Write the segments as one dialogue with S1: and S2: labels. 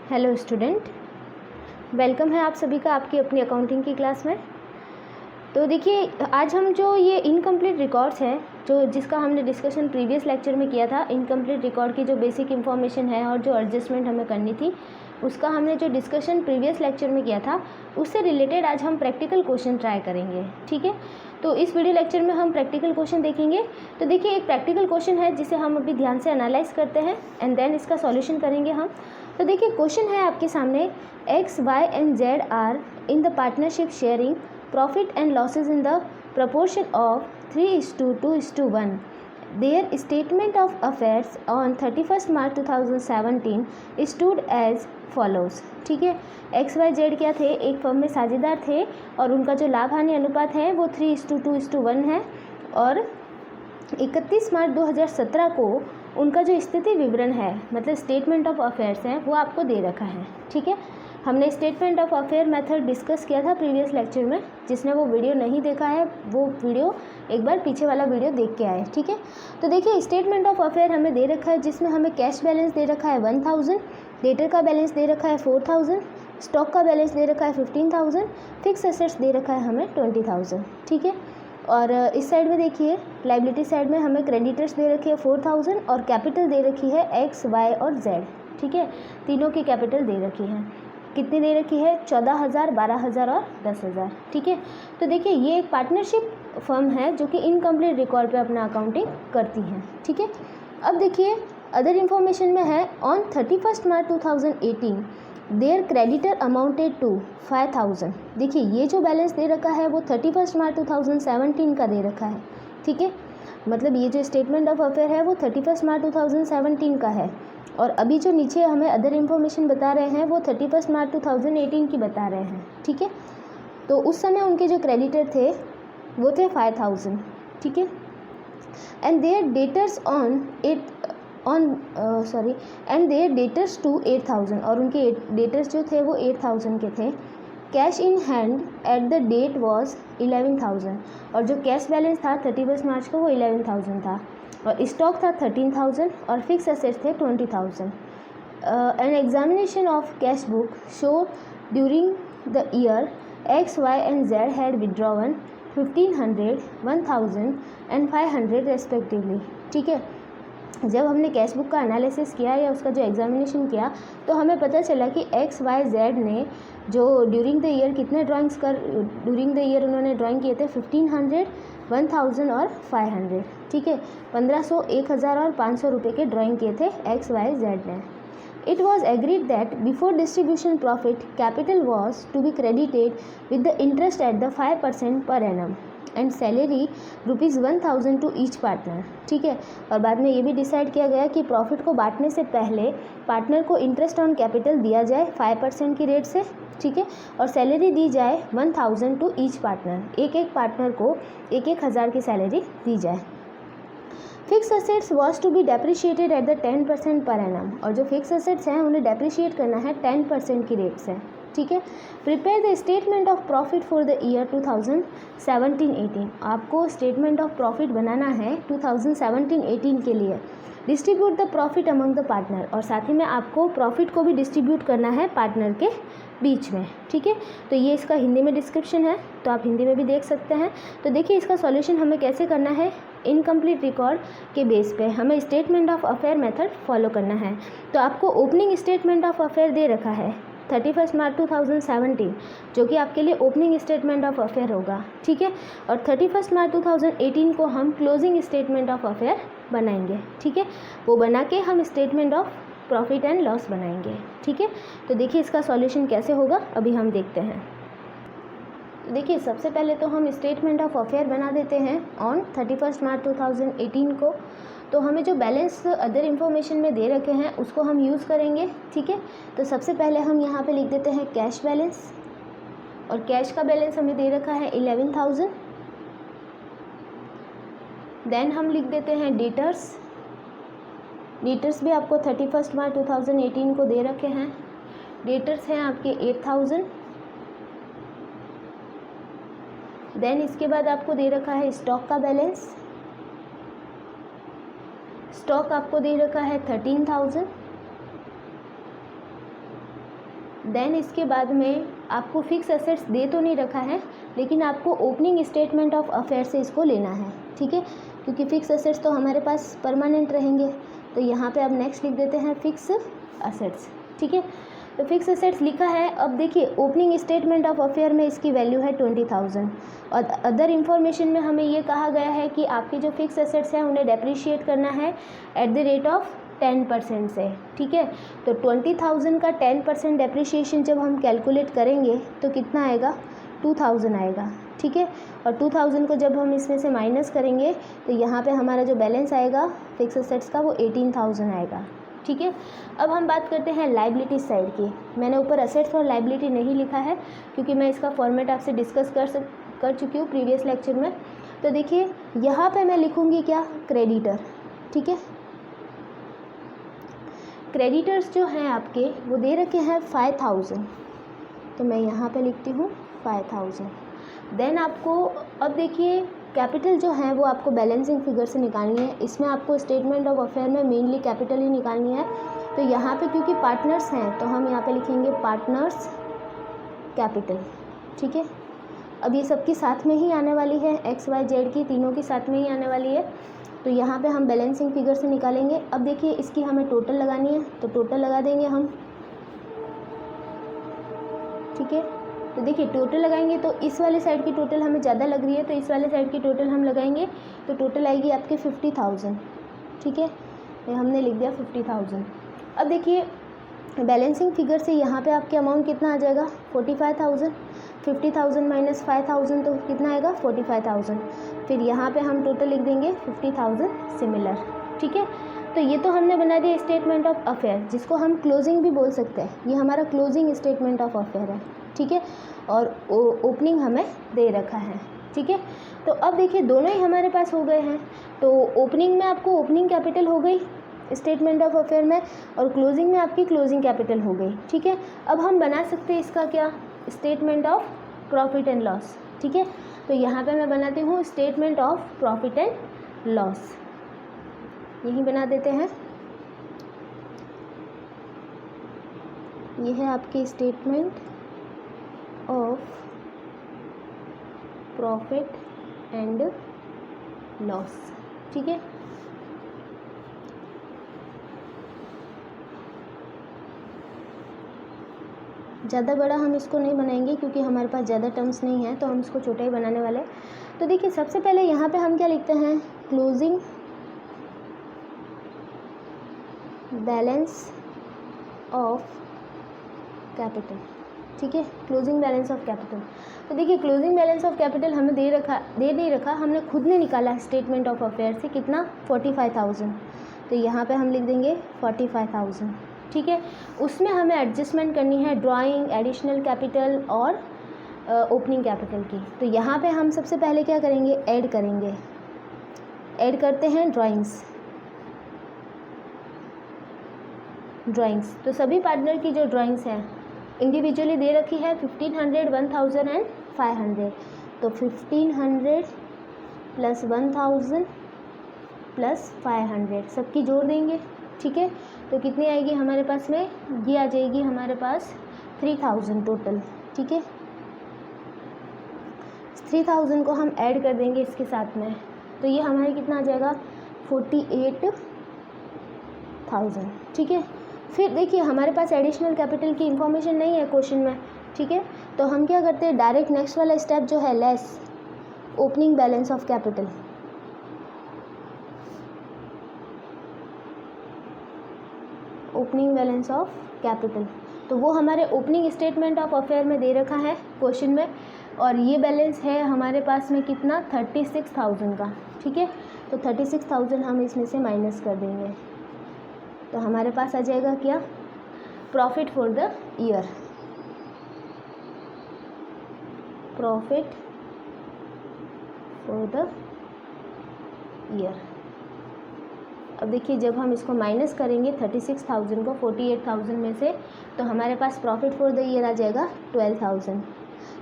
S1: Hello student, welcome है आप सभी का आपकी अपनी अकाउंटिंग की क्लास में। तो देखिए, आज हम जो ये इनकम्प्लीट रिकॉर्ड्स हैं जिसका हमने डिस्कशन प्रीवियस लेक्चर में किया था, इनकम्प्लीट रिकॉर्ड की जो बेसिक इन्फॉर्मेशन है और जो एडजस्टमेंट हमें करनी थी उसका हमने जो डिस्कशन प्रीवियस लेक्चर में किया था उससे रिलेटेड आज हम प्रैक्टिकल क्वेश्चन ट्राई करेंगे। ठीक है, तो इस वीडियो लेक्चर में हम प्रैक्टिकल क्वेश्चन देखेंगे। तो देखिए, एक प्रैक्टिकल क्वेश्चन है जिसे हम अभी ध्यान से एनालाइज करते हैं एंड देन इसका सॉल्यूशन करेंगे हम। तो देखिए, क्वेश्चन है आपके सामने, X Y and Z are in the partnership sharing profit and losses in the proportion of 3:2:1. Their statement of affairs on 31st March 2017 stood as follows. ठीक है, एक्स वाई जेड क्या थे, एक फर्म में साझेदार थे और उनका जो लाभ हानि अनुपात है वो 3:2:1 है और 31 मार्च 2017 को उनका जो स्थिति विवरण है, मतलब स्टेटमेंट ऑफ अफेयर्स है, वो आपको दे रखा है। ठीक है, हमने statement of affair method discuss किया था प्रीवियस लेक्चर में। जिसने वो वीडियो नहीं देखा है वो वीडियो एक बार पीछे वाला वीडियो देख के आए। ठीक है, तो देखिए, स्टेटमेंट ऑफ अफेयर हमें दे रखा है जिसमें हमें कैश बैलेंस दे रखा है 1000, डेटर का बैलेंस दे रखा है 4000, स्टॉक का बैलेंस दे रखा है 15000, फिक्स एसेट्स दे रखा है हमें 20000। ठीक है, और इस साइड में देखिए, लाइबिलिटी साइड में हमें क्रेडिटर्स दे रखी है 4000 और कैपिटल दे रखी है एक्स वाई और जेड। ठीक है, तीनों की कैपिटल दे रखी है। कितनी दे रखी है? 14000, 12000 और 10000। ठीक है, तो देखिए, ये एक पार्टनरशिप फर्म है जो कि इनकम्प्लीट रिकॉर्ड पे अपना अकाउंटिंग करती है। ठीक है, अब देखिए, अदर इन्फॉर्मेशन में है, on 31st March 2018 their creditor amounted to 5000। देखिए, ये जो बैलेंस दे रखा है वो 31 मार्च 2017 का दे रखा है। ठीक है, मतलब ये जो स्टेटमेंट ऑफ अफेयर है वो 31 मार्च 2017 का है और अभी जो नीचे हमें अदर इन्फॉर्मेशन बता रहे हैं वो 31 मार्च 2018 की बता रहे हैं। ठीक है, तो उस समय उनके जो क्रेडिटर थे वो थे 5000। ठीक है, and their debtors and their debtors to 8000 और उनके डेटर्स जो थे वो 8000 के थे। Cash in hand at the date was 11000 और जो कैश बैलेंस था 31 मार्च को वो 11000 था और स्टॉक था 13000 और फिक्स एसेट्स थे 20000। An examination of cash book show during the year X Y and Z had withdrawn 1500, 1000 एंड 500 रेस्पेक्टिवली। ठीक है, जब हमने कैश बुक का एनालिसिस किया या उसका जो एग्जामिनेशन किया तो हमें पता चला कि एक्स वाई जेड ने जो ड्यूरिंग द ईयर कितने ड्यूरिंग द ईयर उन्होंने ड्राइंग किए थे 1500, 1000 और 500। ठीक है, 1500, 1000 और 500 रुपये के ड्राइंग किए थे एक्स वाई जेड ने। It was agreed that before distribution profit capital was to be credited with the interest at the 5% per annum and salary ₹1000 to each partner। ठीक है, और बाद में ये भी डिसाइड किया गया कि प्रॉफिट को बांटने से पहले पार्टनर को इंटरेस्ट ऑन कैपिटल दिया जाए 5% की रेट से। ठीक है, और सैलरी दी जाए 1000 टू ईच पार्टनर, एक एक पार्टनर को 1000 की सैलरी दी जाए। Fixed assets was to be depreciated at the 10% per annum और जो फिक्स असेट्स हैं उन्हें डेप्रिशिएट करना है 10% की रेट से। ठीक है, prepare the statement of profit for the year 2017-18। आपको स्टेटमेंट ऑफ प्रॉफिट बनाना है 2017-18 के लिए। Distribute the profit among the partner और साथ ही में आपको प्रॉफिट को भी डिस्ट्रीब्यूट करना है पार्टनर के बीच में। ठीक है, तो ये इसका हिंदी में डिस्क्रिप्शन है, तो आप हिंदी में भी देख सकते हैं। तो देखिए, इसका सॉल्यूशन हमें कैसे करना है, इनकम्प्लीट रिकॉर्ड के बेस पे हमें statement of affair method follow करना है। तो आपको ओपनिंग स्टेटमेंट ऑफ अफेयर दे रखा है 31 मार्च 2017 जो कि आपके लिए ओपनिंग स्टेटमेंट ऑफ अफेयर होगा। ठीक है, और 31 मार्च 2018 को हम क्लोजिंग स्टेटमेंट ऑफ अफेयर बनाएंगे। ठीक है, वो बना के हम statement of profit and loss बनाएंगे। ठीक है, तो देखिए इसका सॉल्यूशन कैसे होगा अभी हम देखते हैं। तो देखिए, सबसे पहले तो हम स्टेटमेंट ऑफ अफेयर बना देते हैं ऑन 31 मार्च 2018 को। तो हमें जो बैलेंस अदर इन्फॉर्मेशन में दे रखे हैं उसको हम यूज़ करेंगे। ठीक है, तो सबसे पहले हम यहाँ पे लिख देते हैं कैश बैलेंस और कैश का बैलेंस हमें दे रखा है 11000। देन हम लिख देते हैं डेटर्स भी आपको 31 मार्च 2018 को दे रखे हैं। डेटर्स हैं आपके 8000। देन इसके बाद आपको दे रखा है स्टॉक का बैलेंस। स्टॉक आपको दे रखा है 13000। देन इसके बाद में आपको फिक्स एसेट्स दे तो नहीं रखा है, लेकिन आपको ओपनिंग स्टेटमेंट ऑफ अफेयर से इसको लेना है, ठीक है, क्योंकि फिक्स एसेट्स तो हमारे पास परमानेंट रहेंगे। तो यहाँ पे अब नेक्स्ट लिख देते हैं फिक्स एसेट्स, ठीक है। तो फिक्स एसेट्स लिखा है। अब देखिए ओपनिंग स्टेटमेंट ऑफ अफेयर में इसकी वैल्यू है 20,000 और अदर इन्फॉर्मेशन में हमें ये कहा गया है कि आपके जो फिक्स एसेट्स हैं उन्हें डेप्रिशिएट करना है एट द रेट ऑफ 10% से, ठीक है। तो 20,000 का 10% डेप्रिशिएशन जब हम कैलकुलेट करेंगे तो कितना आएगा, 2,000 आएगा, ठीक है। और 2,000 को जब हम इसमें से माइनस करेंगे तो यहाँ पे हमारा जो बैलेंस आएगा फिक्स एसेट्स का वो 18,000 आएगा, ठीक है। अब हम बात करते हैं लाइबिलिटी साइड की। मैंने ऊपर एसेट्स और लाइबिलिटी नहीं लिखा है क्योंकि मैं इसका फॉर्मेट आपसे डिस्कस कर चुकी हूँ प्रीवियस लेक्चर में। तो देखिए यहाँ पे मैं लिखूँगी क्या, क्रेडिटर, ठीक है। क्रेडिटर्स जो हैं आपके वो दे रखे हैं 5,000, तो मैं यहाँ पे लिखती हूँ 5,000। देन आपको अब देखिए कैपिटल जो है वो आपको बैलेंसिंग फिगर से निकालनी है। इसमें आपको स्टेटमेंट ऑफ अफेयर में मेनली कैपिटल ही निकालनी है। तो यहाँ पे क्योंकि पार्टनर्स हैं तो हम यहाँ पे लिखेंगे पार्टनर्स कैपिटल, ठीक है। अब ये सबकी साथ में ही आने वाली है, एक्स वाई जेड की तीनों की साथ में ही आने वाली है। तो यहाँ पे हम बैलेंसिंग फिगर से निकालेंगे। अब देखिए इसकी हमें टोटल लगानी है, तो टोटल लगा देंगे हम, ठीक है। तो देखिए टोटल लगाएंगे तो इस वाले साइड की टोटल हमें ज़्यादा लग रही है, तो इस वाले साइड की टोटल हम लगाएंगे तो टोटल आएगी आपके 50,000, ठीक है। ये हमने लिख दिया 50,000। अब देखिए बैलेंसिंग फिगर से यहाँ पे आपके अमाउंट कितना आ जाएगा, 45,000। 50,000 माइनस 5,000 तो कितना आएगा, 45,000। फिर यहाँ पे हम टोटल लिख देंगे 50,000 सिमिलर, ठीक है। तो ये तो हमने बना दिया स्टेटमेंट ऑफ अफेयर, जिसको हम क्लोजिंग भी बोल सकते हैं। ये हमारा क्लोजिंग स्टेटमेंट ऑफ अफेयर है, ठीक है। और ओपनिंग हमें दे रखा है, ठीक है। तो अब देखिए दोनों ही हमारे पास हो गए हैं। तो ओपनिंग में आपको ओपनिंग कैपिटल हो गई स्टेटमेंट ऑफ अफेयर में, और क्लोजिंग में आपकी क्लोजिंग कैपिटल हो गई, ठीक है। अब हम बना सकते हैं इसका क्या, statement of profit and loss, ठीक है। तो यहाँ पे मैं बनाती हूँ statement of profit and loss, यही बना देते हैं। ये है आपकी statement of profit and loss, ठीक है। ज़्यादा बड़ा हम इसको नहीं बनाएंगे क्योंकि हमारे पास ज़्यादा टर्म्स नहीं है, तो हम इसको छोटा ही बनाने वाले हैं। तो देखिए सबसे पहले यहाँ पे हम क्या लिखते हैं, क्लोजिंग बैलेंस ऑफ कैपिटल, ठीक है। Closing balance of capital. तो देखिए क्लोजिंग बैलेंस ऑफ कैपिटल हमें दे नहीं रखा, हमने खुद ने निकाला स्टेटमेंट ऑफ अफेयर से, कितना, 45,000। तो यहाँ पे हम लिख देंगे 45,000, ठीक है। उसमें हमें एडजस्टमेंट करनी है ड्राइंग, एडिशनल कैपिटल और ओपनिंग कैपिटल की। तो यहाँ पे हम सबसे पहले क्या करेंगे, ऐड करेंगे। ऐड करते हैं ड्राइंग्स। तो सभी पार्टनर की जो ड्राइंग्स हैं इंडिविजुअली दे रखी है 1500, 1000 एंड 500। तो 1500 प्लस 1000 प्लस 500 सबकी जोड़ देंगे, ठीक है। तो कितनी आएगी हमारे पास में, ये आ जाएगी हमारे पास 3000 टोटल, ठीक है। 3000 को हम ऐड कर देंगे इसके साथ में, तो ये हमारे कितना आ जाएगा, 48,000, ठीक है। फिर देखिए हमारे पास एडिशनल कैपिटल की इंफॉर्मेशन नहीं है क्वेश्चन में, ठीक है। तो हम क्या करते हैं, डायरेक्ट नेक्स्ट वाला स्टेप जो है, less opening balance of capital. Opening balance of capital, तो वो हमारे ओपनिंग स्टेटमेंट ऑफ अफेयर में दे रखा है क्वेश्चन में, और ये बैलेंस है हमारे पास में कितना, 36,000 का, ठीक है। तो 36,000 हम इसमें से माइनस कर देंगे, तो हमारे पास आ जाएगा क्या, profit for the year. Profit for the year. अब देखिए जब हम इसको माइनस करेंगे 36,000 को 48,000 में से, तो हमारे पास प्रॉफिट फॉर द ईयर आ जाएगा 12,000।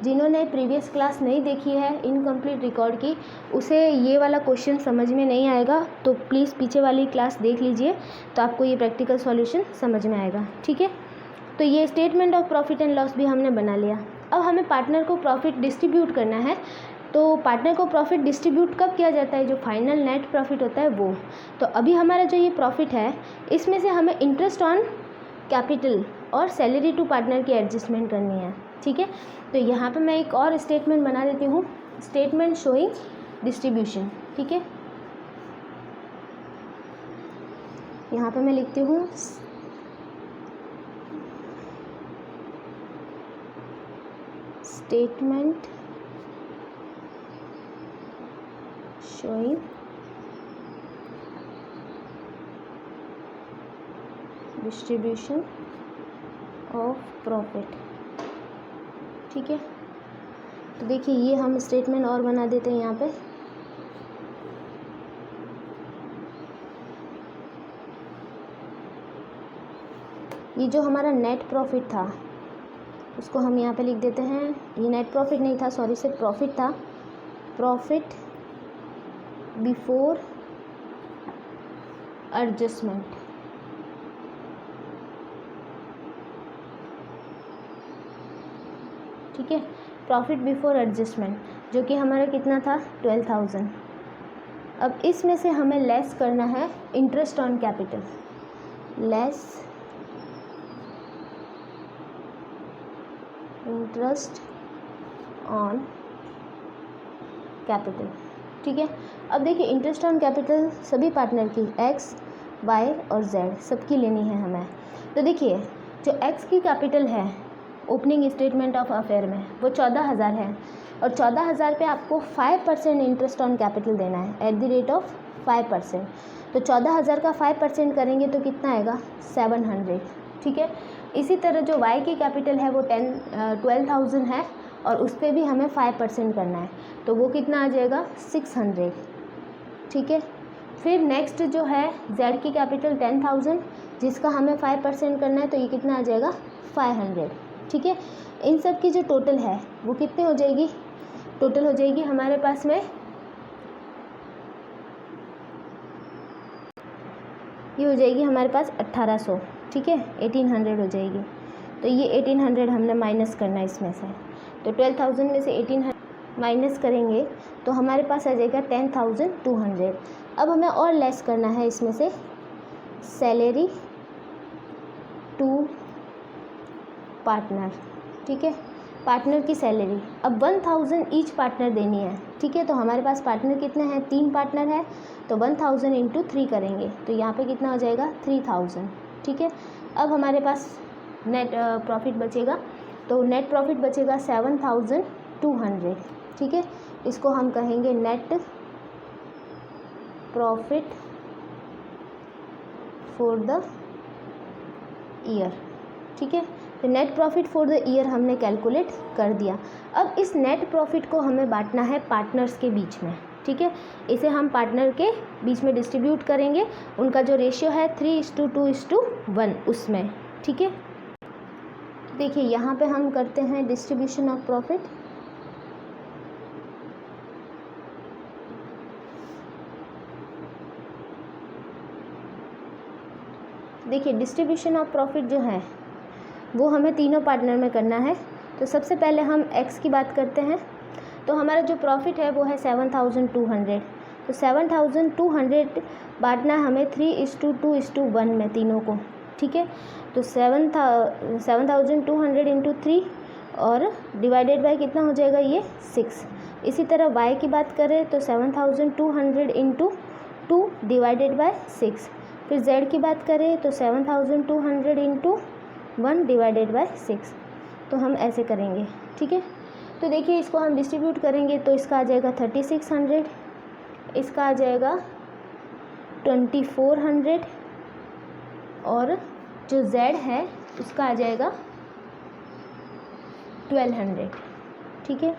S1: जिन्होंने प्रीवियस क्लास नहीं देखी है इनकम्प्लीट रिकॉर्ड की, उसे ये वाला क्वेश्चन समझ में नहीं आएगा, तो प्लीज़ पीछे वाली क्लास देख लीजिए, तो आपको ये प्रैक्टिकल सॉल्यूशन समझ में आएगा, ठीक है। तो ये statement of profit and loss भी हमने बना लिया। अब हमें पार्टनर को प्रॉफिट डिस्ट्रीब्यूट करना है। तो पार्टनर को प्रॉफिट डिस्ट्रीब्यूट कब किया जाता है, जो फाइनल नेट प्रॉफिट होता है वो। तो अभी हमारा जो ये प्रॉफिट है इसमें से हमें इंटरेस्ट ऑन कैपिटल और सैलरी टू पार्टनर की एडजस्टमेंट करनी है, ठीक है। तो यहाँ पे मैं एक और स्टेटमेंट बना देती हूँ, स्टेटमेंट शोइंग डिस्ट्रीब्यूशन, ठीक है। यहाँ पे मैं लिखती हूँ statement showing distribution of profit, ठीक है। तो देखिए ये हम स्टेटमेंट और बना देते हैं यहाँ पे। ये जो हमारा नेट प्रॉफिट था उसको हम यहाँ पे लिख देते हैं, ये नेट प्रॉफिट नहीं था, सॉरी, सिर्फ प्रॉफिट था, प्रॉफिट बिफोर एडजस्टमेंट, ठीक है। प्रॉफिट बिफोर एडजस्टमेंट जो कि हमारा कितना था 12,000। अब इसमें से हमें लेस करना है interest on capital, less interest on capital, ठीक है। अब देखिए इंटरेस्ट ऑन कैपिटल सभी पार्टनर की एक्स, वाई और जेड सबकी लेनी है हमें। तो देखिए जो एक्स की कैपिटल है ओपनिंग स्टेटमेंट ऑफ अफेयर में वो 14,000 है और 14,000 पे आपको 5% इंटरेस्ट ऑन कैपिटल देना है एट द रेट ऑफ 5%। तो 14,000 का 5% करेंगे तो कितना आएगा 700, ठीक है। इसी तरह जो वाई की कैपिटल है वो 12,000 है और उस पर भी हमें 5% करना है, तो वो कितना आ जाएगा 600, ठीक है। फिर नेक्स्ट जो है जेड की कैपिटल 10,000 जिसका हमें 5% करना है, तो ये कितना आ जाएगा 500, ठीक है। इन सब की जो टोटल है वो कितनी हो जाएगी, टोटल हो जाएगी हमारे पास में, ये हो जाएगी हमारे पास 1800, ठीक है, 1800 हो जाएगी। तो ये 1800 हमने माइनस करना है इसमें से, तो 12,000 में से 1800 माइनस करेंगे तो हमारे पास आ जाएगा 10,200। अब हमें और लेस करना है इसमें से सैलरी टू पार्टनर, ठीक है, पार्टनर की सैलरी। अब 1,000 ईच पार्टनर देनी है, ठीक है। तो हमारे पास पार्टनर कितने हैं, 3 पार्टनर है, तो 1,000 इंटू 3 करेंगे तो यहाँ पे कितना हो जाएगा 3,000, ठीक है। अब हमारे पास नेट प्रॉफिट बचेगा, तो नेट प्रॉफिट बचेगा 7,200, ठीक है। इसको हम कहेंगे net profit for the year, ठीक है। तो net profit for the year हमने कैलकुलेट कर दिया। अब इस नेट प्रॉफिट को हमें बांटना है पार्टनर्स के बीच में, ठीक है। इसे हम पार्टनर के बीच में डिस्ट्रीब्यूट करेंगे, उनका जो रेशियो है 3:2:1 उसमें, ठीक है। देखिए यहाँ पे हम करते हैं डिस्ट्रीब्यूशन ऑफ प्रॉफिट। देखिए डिस्ट्रीब्यूशन ऑफ प्रॉफिट जो है वो हमें तीनों पार्टनर में करना है। तो सबसे पहले हम एक्स की बात करते हैं। तो हमारा जो प्रॉफिट है वो है 7,200, तो 7,200 बांटना है हमें 3:2:1 में तीनों को, ठीक है। तो 7,200 इंटू 3 और डिवाइडेड बाय कितना हो जाएगा ये 6। इसी तरह वाई की बात करें तो 7,200 इंटू 2 डिवाइडेड बाय 6। फिर जेड की बात करें तो 7,200 इंटू 1 डिवाइडेड बाय 6। तो हम ऐसे करेंगे, ठीक है। तो देखिए इसको हम डिस्ट्रीब्यूट करेंगे तो इसका आ जाएगा 3,600, इसका आ जाएगा 2,400 और जो Z है उसका आ जाएगा 1,200, ठीक है।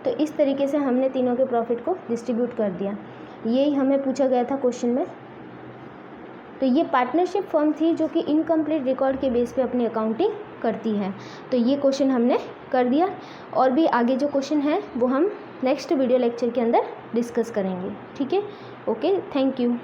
S1: तो इस तरीके से हमने तीनों के प्रॉफिट को डिस्ट्रीब्यूट कर दिया। यही हमें पूछा गया था क्वेश्चन में। तो ये पार्टनरशिप फर्म थी जो कि इनकम्प्लीट रिकॉर्ड के बेस पे अपनी अकाउंटिंग करती है। तो ये क्वेश्चन हमने कर दिया और भी आगे जो क्वेश्चन है वो हम नेक्स्ट वीडियो लेक्चर के अंदर डिस्कस करेंगे, ठीक है। Okay, thank you.